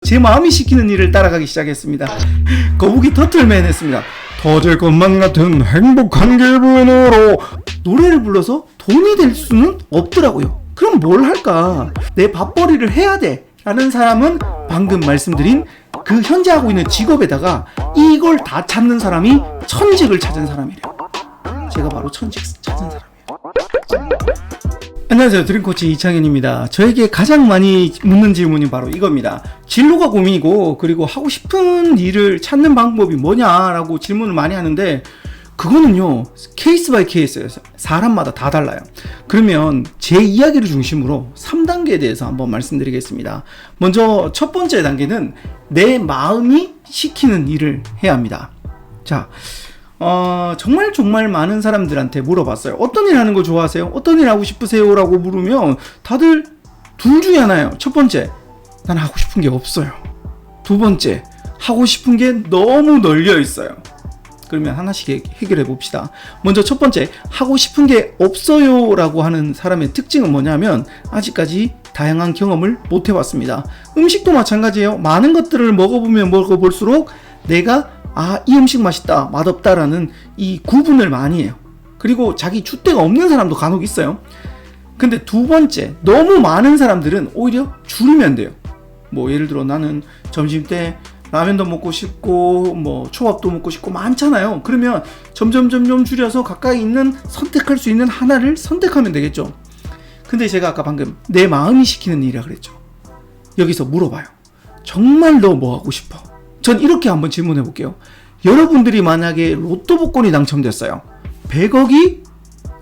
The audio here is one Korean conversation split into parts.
제 마음이 시키는 일을 따라가기 시작했습니다. 거북이 터틀맨 했습니다. 터질 것만 같은 행복한 기분으로. 노래를 불러서 돈이 될 수는 없더라고요. 그럼 뭘 할까? 내 밥벌이를 해야 돼 라는 사람은 방금 말씀드린 그 현재 하고 있는 직업에다가 이걸 다 찾는 사람이 천직을 찾은 사람이래요. 제가 바로 천직 찾은 사람이에요. 안녕하세요, 드림코치 이창현입니다. 저에게 가장 많이 묻는 질문이 바로 이겁니다. 진로가 고민이고, 그리고 하고 싶은 일을 찾는 방법이 뭐냐라고 질문을 많이 하는데, 그거는요 케이스 바이 케이스예요. 사람마다 다 달라요. 그러면 제 이야기를 중심으로 3단계에 대해서 한번 말씀드리겠습니다. 먼저 첫 번째 단계는 내 마음이 시키는 일을 해야 합니다. 자, 정말 많은 사람들한테 물어봤어요. 어떤 일 하는 거 좋아하세요? 어떤 일 하고 싶으세요? 라고 물으면 다들 둘 중에 하나예요. 첫 번째, 난 하고 싶은 게 없어요. 두 번째, 하고 싶은 게 너무 널려 있어요. 그러면 하나씩 해결해 봅시다. 먼저 첫 번째, 하고 싶은 게 없어요 라고 하는 사람의 특징은 뭐냐면, 아직까지 다양한 경험을 못 해봤습니다. 음식도 마찬가지예요. 많은 것들을 먹어보면 먹어볼수록 내가 이 음식 맛있다, 맛없다라는 이 구분을 많이 해요. 그리고 자기 줏대가 없는 사람도 간혹 있어요. 근데 두 번째, 너무 많은 사람들은 오히려 줄이면 돼요. 뭐 예를 들어 나는 점심때 라면도 먹고 싶고 뭐 초밥도 먹고 싶고 많잖아요. 그러면 점점 줄여서 가까이 있는 선택할 수 있는 하나를 선택하면 되겠죠. 근데 제가 아까 방금 내 마음이 시키는 일이라 그랬죠. 여기서 물어봐요. 정말 너 뭐 하고 싶어? 전 이렇게 한번 질문해 볼게요. 여러분들이 만약에 로또 복권이 당첨됐어요. 100억이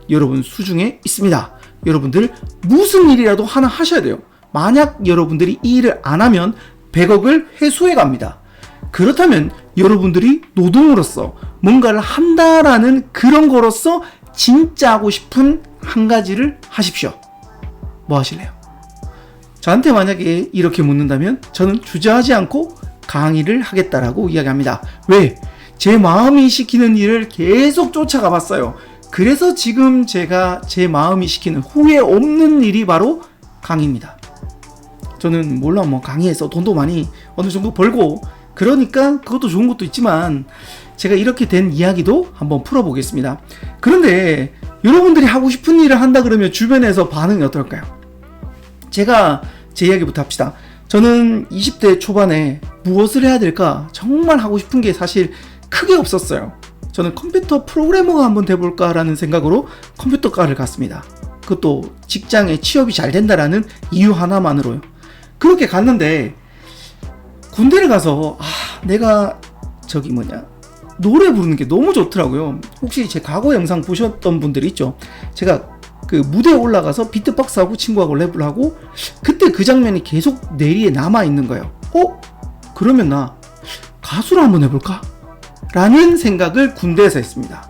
여러분 수중에 있습니다. 여러분들 무슨 일이라도 하나 하셔야 돼요. 만약 여러분들이 이 일을 안 하면 100억을 회수해 갑니다. 그렇다면 여러분들이 노동으로서 뭔가를 한다라는 그런 거로서 진짜 하고 싶은 한 가지를 하십시오. 뭐 하실래요? 저한테 만약에 이렇게 묻는다면 저는 주저하지 않고 강의를 하겠다라고 이야기합니다. 왜? 제 마음이 시키는 일을 계속 쫓아가 봤어요. 그래서 지금 제가 제 마음이 시키는 후회 없는 일이 바로 강의입니다. 저는 물론 뭐 강의에서 돈도 많이 어느 정도 벌고 그러니까 그것도 좋은 것도 있지만 제가 이렇게 된 이야기도 한번 풀어보겠습니다. 그런데 여러분들이 하고 싶은 일을 한다 그러면 주변에서 반응이 어떨까요? 제가 제 이야기부터 합시다. 저는 20대 초반에 무엇을 해야 될까 정말 하고 싶은 게 사실 크게 없었어요. 저는 컴퓨터 프로그래머가 한번 돼볼까 라는 생각으로 컴퓨터과를 갔습니다. 그것도 직장에 취업이 잘 된다라는 이유 하나만으로요. 그렇게 갔는데 군대를 가서 내가 노래 부르는 게 너무 좋더라고요. 혹시 제 과거 영상 보셨던 분들이 있죠? 제가 그 무대에 올라가서 비트박스하고 친구하고 랩을 하고 그때 그 장면이 계속 뇌리에 남아있는 거예요. 그러면 나 가수를 한번 해볼까? 라는 생각을 군대에서 했습니다.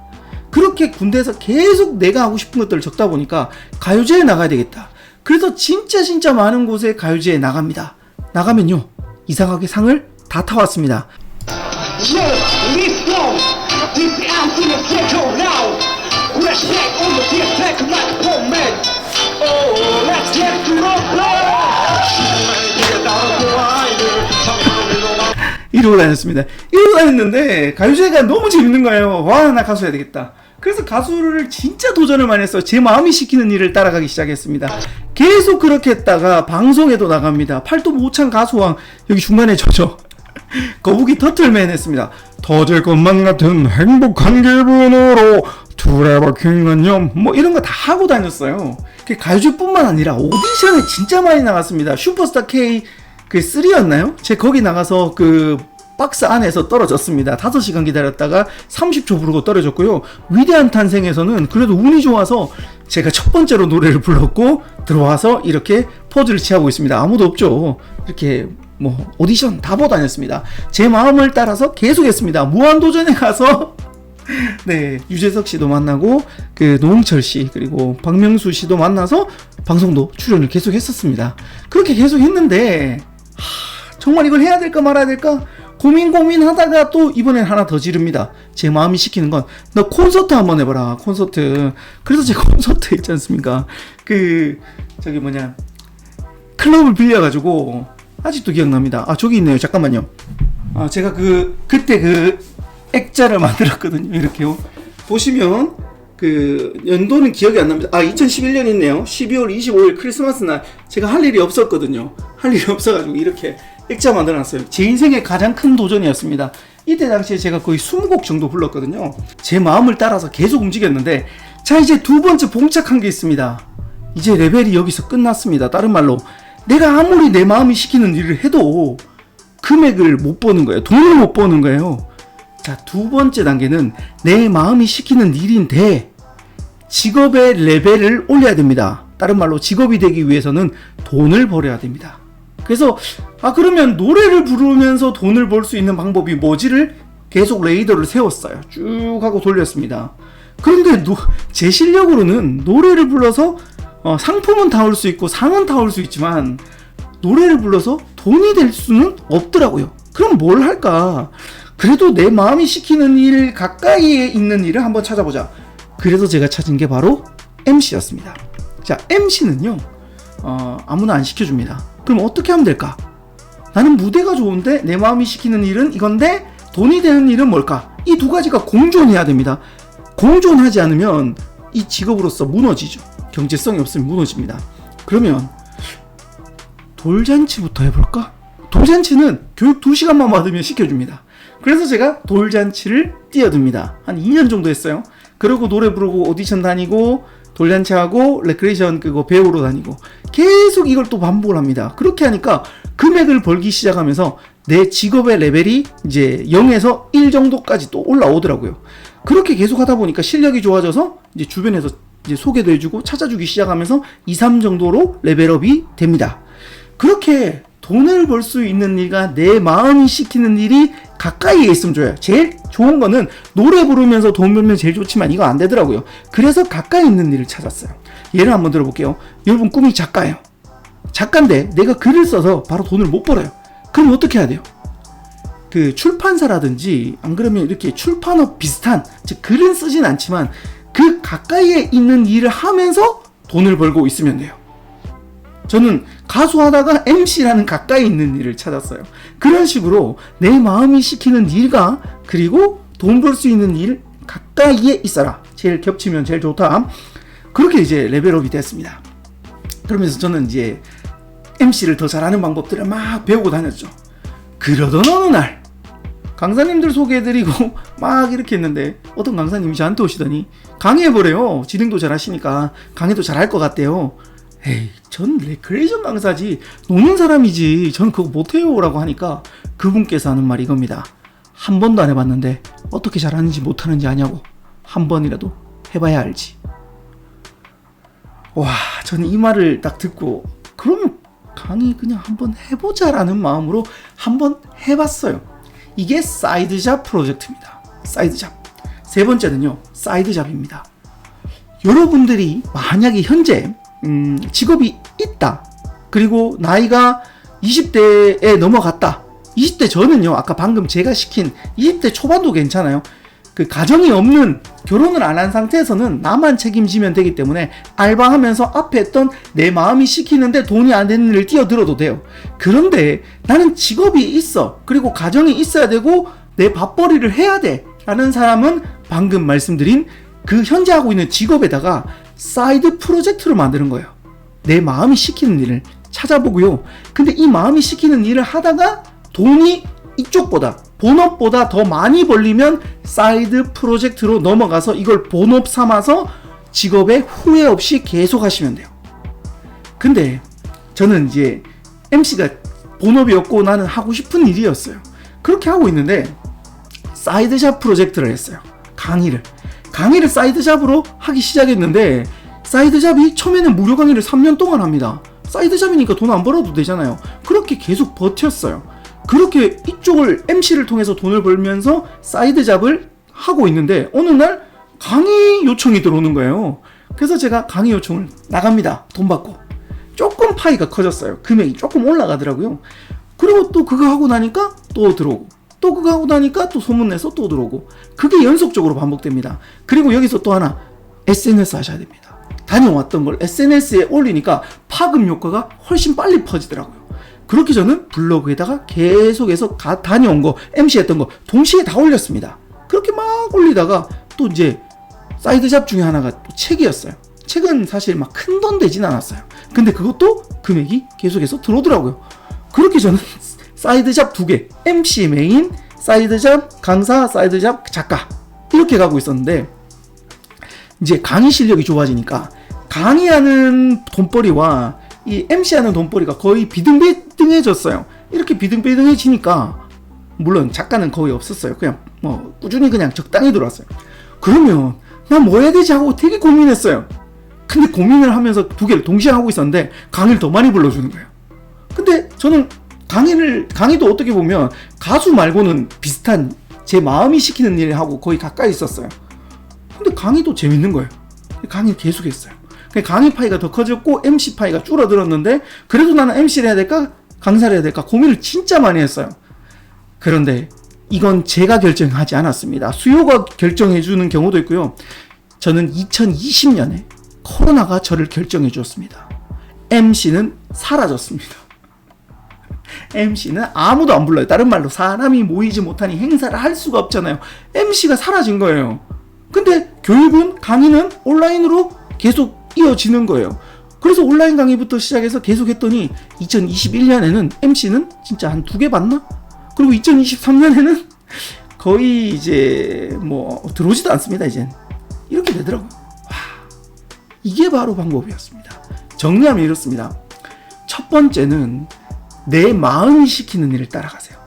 그렇게 군대에서 계속 내가 하고 싶은 것들을 적다 보니까 가요제에 나가야 되겠다. 그래서 진짜 많은 곳에 가요제에 나갑니다. 나가면요, 이상하게 상을 다 타왔습니다. 이러고 다녔습니다. 이러고 다녔는데 가요제가 너무 재밌는 거예요. 와, 나 가수 해야 되겠다. 그래서 가수를 진짜 도전을 많이 했어요. 제 마음이 시키는 일을 따라가기 시작했습니다. 계속 그렇게 했다가 방송에도 나갑니다. 팔도 못 찬 가수왕, 여기 중간에 저죠. 거북이 터틀맨 했습니다. 터질 것만 같은 행복한 기분으로 두레버킹은요, 뭐 이런 거 다 하고 다녔어요. 가요제뿐만 아니라 오디션에 진짜 많이 나갔습니다. 슈퍼스타 K 3였나요? 제 거기 나가서 그 박스 안에서 떨어졌습니다. 5시간 기다렸다가 30초 부르고 떨어졌고요. 위대한 탄생에서는 그래도 운이 좋아서 제가 첫 번째로 노래를 불렀고 들어와서 이렇게 포즈를 취하고 있습니다. 아무도 없죠. 이렇게 뭐 오디션 다 보고 다녔습니다. 제 마음을 따라서 계속 했습니다. 무한도전에 가서 네, 유재석 씨도 만나고 그 노홍철 씨 그리고 박명수 씨도 만나서 방송도 출연을 계속 했었습니다. 그렇게 계속 했는데 정말 이걸 해야 될까 말아야 될까 고민하다가 또 이번엔 하나 더 지릅니다. 제 마음이 시키는 건 너 콘서트 한번 해봐라. 콘서트. 그래서 제가 콘서트 있지 않습니까? 클럽을 빌려가지고 아직도 기억납니다. 아, 저기 있네요. 잠깐만요. 아, 제가 그때 그 액자를 만들었거든요. 이렇게요. 보시면 그 연도는 기억이 안 납니다. 아, 2011년 있네요. 12월 25일 크리스마스 날 제가 할 일이 없었거든요. 할 일이 없어가지고 이렇게 액자 만들어놨어요. 제 인생의 가장 큰 도전이었습니다. 이때 당시에 제가 거의 20곡 정도 불렀거든요. 제 마음을 따라서 계속 움직였는데, 자, 이제 두 번째 봉착한 게 있습니다. 이제 레벨이 여기서 끝났습니다. 다른 말로 내가 아무리 내 마음이 시키는 일을 해도 금액을 못 버는 거예요. 돈을 못 버는 거예요. 자, 두 번째 단계는 내 마음이 시키는 일인데 직업의 레벨을 올려야 됩니다. 다른 말로 직업이 되기 위해서는 돈을 벌어야 됩니다. 그래서 그러면 노래를 부르면서 돈을 벌 수 있는 방법이 뭐지를 계속 레이더를 세웠어요. 쭉 하고 돌렸습니다. 그런데 제 실력으로는 노래를 불러서 상품은 타올 수 있고 상은 타올 수 있지만 노래를 불러서 돈이 될 수는 없더라고요. 그럼 뭘 할까? 그래도 내 마음이 시키는 일, 가까이에 있는 일을 한번 찾아보자. 그래서 제가 찾은 게 바로 MC였습니다. 자, MC는요 아무나 안 시켜줍니다. 그럼 어떻게 하면 될까? 나는 무대가 좋은데 내 마음이 시키는 일은 이건데 돈이 되는 일은 뭘까? 이 두 가지가 공존해야 됩니다. 공존하지 않으면 이 직업으로서 무너지죠. 경제성이 없으면 무너집니다. 그러면 돌잔치부터 해볼까? 돌잔치는 교육 2시간만 받으면 시켜줍니다. 그래서 제가 돌잔치를 뛰어듭니다. 한 2년 정도 했어요. 그러고 노래 부르고 오디션 다니고 돌잔치하고 레크레이션 그거 배우러 다니고 계속 이걸 또 반복을 합니다. 그렇게 하니까 금액을 벌기 시작하면서 내 직업의 레벨이 이제 0에서 1 정도까지 또 올라오더라고요. 그렇게 계속 하다 보니까 실력이 좋아져서 이제 주변에서 이제 소개도 해주고 찾아주기 시작하면서 2, 3 정도로 레벨업이 됩니다. 그렇게 돈을 벌 수 있는 일과 내 마음이 시키는 일이 가까이에 있으면 좋아요. 제일 좋은 거는 노래 부르면서 돈 벌면 제일 좋지만 이거 안 되더라고요. 그래서 가까이 있는 일을 찾았어요. 예를 한번 들어볼게요. 여러분 꿈이 작가예요. 작가인데 내가 글을 써서 바로 돈을 못 벌어요. 그럼 어떻게 해야 돼요? 그 출판사라든지 안 그러면 이렇게 출판업 비슷한, 즉 글은 쓰진 않지만 그 가까이에 있는 일을 하면서 돈을 벌고 있으면 돼요. 저는 가수하다가 MC라는 가까이 있는 일을 찾았어요. 그런 식으로 내 마음이 시키는 일과 그리고 돈 벌 수 있는 일 가까이에 있어라. 제일 겹치면 제일 좋다. 그렇게 이제 레벨업이 됐습니다. 그러면서 저는 이제 MC를 더 잘하는 방법들을 막 배우고 다녔죠. 그러던 어느 날 강사님들 소개해드리고 막 이렇게 했는데 어떤 강사님이 저한테 오시더니 강의해보래요. 진행도 잘하시니까 강의도 잘할 것 같대요. 에이, 전 레크레이션 강사지 노는 사람이지 전 그거 못해요 라고 하니까 그분께서 하는 말이 이겁니다. 한 번도 안 해봤는데 어떻게 잘하는지 못하는지 아냐고. 한 번이라도 해봐야 알지. 와, 저는 이 말을 딱 듣고 그러면 강의 그냥 한번 해보자라는 마음으로 한번 해봤어요. 이게 사이드잡 프로젝트입니다. 사이드잡. 세 번째는요, 사이드잡입니다. 여러분들이 만약에 현재 직업이 있다. 그리고 나이가 20대에 넘어갔다. 20대 저는요, 아까 방금 제가 시킨 20대 초반도 괜찮아요. 그 가정이 없는, 결혼을 안 한 상태에서는 나만 책임지면 되기 때문에 알바하면서 앞에 했던 내 마음이 시키는데 돈이 안 되는 일을 뛰어들어도 돼요. 그런데 나는 직업이 있어. 그리고 가정이 있어야 되고 내 밥벌이를 해야 돼. 라는 사람은 방금 말씀드린 그 현재 하고 있는 직업에다가 사이드 프로젝트로 만드는 거예요. 내 마음이 시키는 일을 찾아보고요. 근데 이 마음이 시키는 일을 하다가 돈이 이쪽보다 본업보다 더 많이 벌리면 사이드 프로젝트로 넘어가서 이걸 본업 삼아서 직업에 후회 없이 계속 하시면 돼요. 근데 저는 이제 MC가 본업이었고 나는 하고 싶은 일이었어요. 그렇게 하고 있는데 사이드잡 프로젝트를 했어요. 강의를 사이드잡으로 하기 시작했는데 사이드잡이 처음에는 무료 강의를 3년 동안 합니다. 사이드잡이니까 돈 안 벌어도 되잖아요. 그렇게 계속 버텼어요. 그렇게 이쪽을 MC를 통해서 돈을 벌면서 사이드잡을 하고 있는데 어느 날 강의 요청이 들어오는 거예요. 그래서 제가 강의 요청을 나갑니다. 돈 받고. 조금 파이가 커졌어요. 금액이 조금 올라가더라고요. 그리고 또 그거 하고 나니까 또 들어오고, 또 그거 하고 나니까 또 소문내서 또 들어오고, 그게 연속적으로 반복됩니다. 그리고 여기서 또 하나, SNS 하셔야 됩니다. 다녀왔던 걸 SNS에 올리니까 파급 효과가 훨씬 빨리 퍼지더라고요. 그렇게 저는 블로그에다가 계속해서 다녀온 거, MC 했던 거 동시에 다 올렸습니다. 그렇게 막 올리다가 또 이제 사이드 잡 중에 하나가 또 책이었어요. 책은 사실 막 큰 돈 되진 않았어요. 근데 그것도 금액이 계속해서 들어오더라고요. 그렇게 저는 사이드 잡 2개, MC 메인, 사이드 잡 강사, 사이드 잡 작가 이렇게 가고 있었는데 이제 강의 실력이 좋아지니까 강의하는 돈벌이와 이 MC하는 돈벌이가 거의 비등비등해졌어요. 이렇게 비등비등해지니까 물론 작가는 거의 없었어요. 그냥 뭐 꾸준히 그냥 적당히 들어왔어요. 그러면 나 뭐 해야 되지 하고 되게 고민했어요. 근데 고민을 하면서 2개를 동시에 하고 있었는데 강의를 더 많이 불러주는 거예요. 근데 저는 강의도 어떻게 보면 가수 말고는 비슷한 제 마음이 시키는 일하고 거의 가까이 있었어요. 근데 강의도 재밌는 거예요. 강의를 계속했어요. 강의 파이가 더 커졌고 MC 파이가 줄어들었는데 그래도 나는 MC를 해야 될까 강사를 해야 될까 고민을 진짜 많이 했어요. 그런데 이건 제가 결정하지 않았습니다. 수요가 결정해 주는 경우도 있고요. 저는 2020년에 코로나가 저를 결정해 주었습니다. MC는 사라졌습니다. MC는 아무도 안 불러요. 다른 말로 사람이 모이지 못하니 행사를 할 수가 없잖아요. MC가 사라진 거예요. 근데 교육은 강의는 온라인으로 계속 이어지는 거예요. 그래서 온라인 강의부터 시작해서 계속 했더니 2021년에는 MC는 진짜 한 2개 봤나? 그리고 2023년에는 거의 이제 뭐 들어오지도 않습니다. 이젠 이렇게 되더라고요. 와, 이게 바로 방법이었습니다. 정리하면 이렇습니다. 첫 번째는 내 마음이 시키는 일을 따라가세요.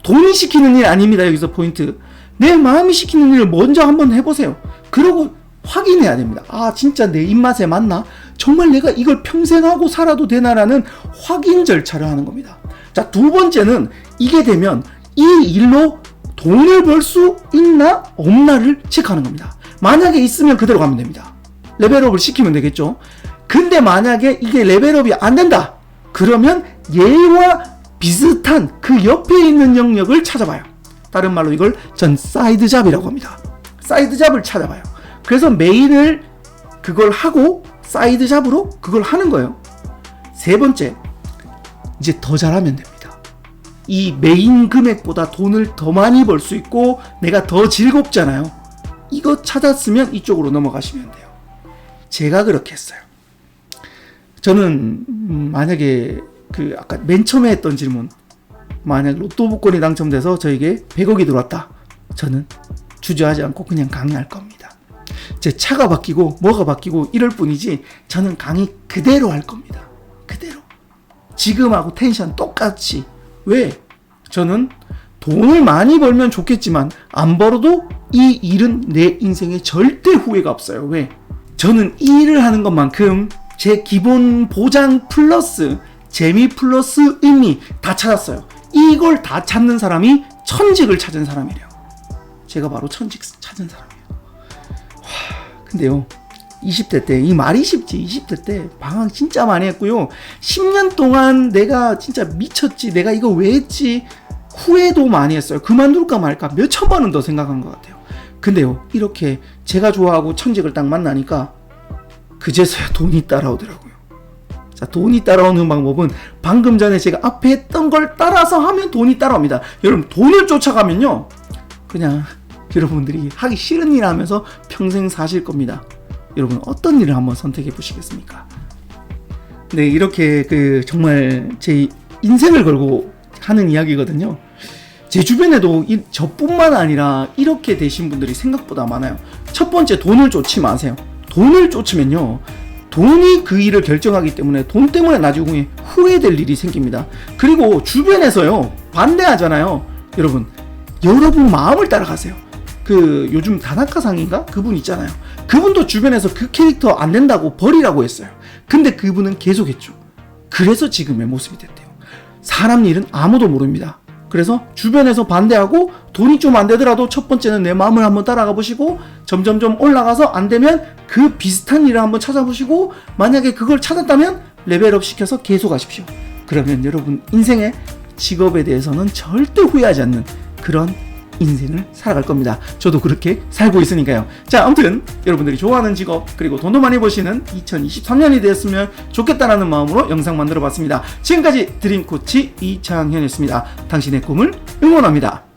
돈이 시키는 일 아닙니다. 여기서 포인트. 내 마음이 시키는 일을 먼저 한번 해보세요. 그러고 확인해야 됩니다. 아, 진짜 내 입맛에 맞나? 정말 내가 이걸 평생 하고 살아도 되나라는 확인 절차를 하는 겁니다. 자, 2번째는 이게 되면 이 일로 돈을 벌 수 있나 없나를 체크하는 겁니다. 만약에 있으면 그대로 가면 됩니다. 레벨업을 시키면 되겠죠. 근데 만약에 이게 레벨업이 안 된다. 그러면 얘와 비슷한 그 옆에 있는 영역을 찾아봐요. 다른 말로 이걸 전 사이드 잡이라고 합니다. 사이드 잡을 찾아봐요. 그래서 메인을 그걸 하고 사이드 잡으로 그걸 하는 거예요. 3번째, 이제 더 잘하면 됩니다. 이 메인 금액보다 돈을 더 많이 벌 수 있고 내가 더 즐겁잖아요. 이거 찾았으면 이쪽으로 넘어가시면 돼요. 제가 그렇게 했어요. 저는 만약에 그 아까 맨 처음에 했던 질문, 만약 로또 복권이 당첨돼서 저에게 100억이 들어왔다. 저는 주저하지 않고 그냥 강의할 겁니다. 제 차가 바뀌고 뭐가 바뀌고 이럴 뿐이지 저는 강의 그대로 할 겁니다. 그대로. 지금하고 텐션 똑같이. 왜? 저는 돈을 많이 벌면 좋겠지만 안 벌어도 이 일은 내 인생에 절대 후회가 없어요. 왜? 저는 이 일을 하는 것만큼 제 기본 보장 플러스 재미 플러스 의미 다 찾았어요. 이걸 다 찾는 사람이 천직을 찾은 사람이래요. 제가 바로 천직 찾은 사람이에요. 근데요, 20대 때, 이 말이 쉽지, 20대 때 방황 진짜 많이 했고요. 10년 동안 내가 진짜 미쳤지, 내가 이거 왜 했지, 후회도 많이 했어요. 그만둘까 말까 몇 천 번은 더 생각한 것 같아요. 근데요, 이렇게 제가 좋아하고 천직을 딱 만나니까 그제서야 돈이 따라오더라고요. 자, 돈이 따라오는 방법은 방금 전에 제가 앞에 했던 걸 따라서 하면 돈이 따라옵니다. 여러분, 돈을 쫓아가면요, 그냥 여러분들이 하기 싫은 일 하면서 평생 사실 겁니다. 여러분, 어떤 일을 한번 선택해 보시겠습니까? 네, 이렇게 정말 제 인생을 걸고 하는 이야기거든요. 제 주변에도 저뿐만 아니라 이렇게 되신 분들이 생각보다 많아요. 첫 번째, 돈을 쫓지 마세요. 돈을 쫓으면요, 돈이 그 일을 결정하기 때문에 돈 때문에 나중에 후회될 일이 생깁니다. 그리고 주변에서요, 반대하잖아요. 여러분 마음을 따라가세요. 요즘 다나카상인가? 그분 있잖아요. 그분도 주변에서 그 캐릭터 안 된다고 버리라고 했어요. 근데 그분은 계속했죠. 그래서 지금의 모습이 됐대요. 사람 일은 아무도 모릅니다. 그래서 주변에서 반대하고 돈이 좀 안 되더라도 첫 번째는 내 마음을 한번 따라가 보시고 점점점 올라가서 안 되면 그 비슷한 일을 한번 찾아보시고 만약에 그걸 찾았다면 레벨업 시켜서 계속 하십시오. 그러면 여러분 인생의 직업에 대해서는 절대 후회하지 않는 그런 인생을 살아갈 겁니다. 저도 그렇게 살고 있으니까요. 자, 아무튼 여러분들이 좋아하는 직업 그리고 돈도 많이 버시는 2023년이 되었으면 좋겠다라는 마음으로 영상 만들어 봤습니다. 지금까지 드림코치 이창현이었습니다. 당신의 꿈을 응원합니다.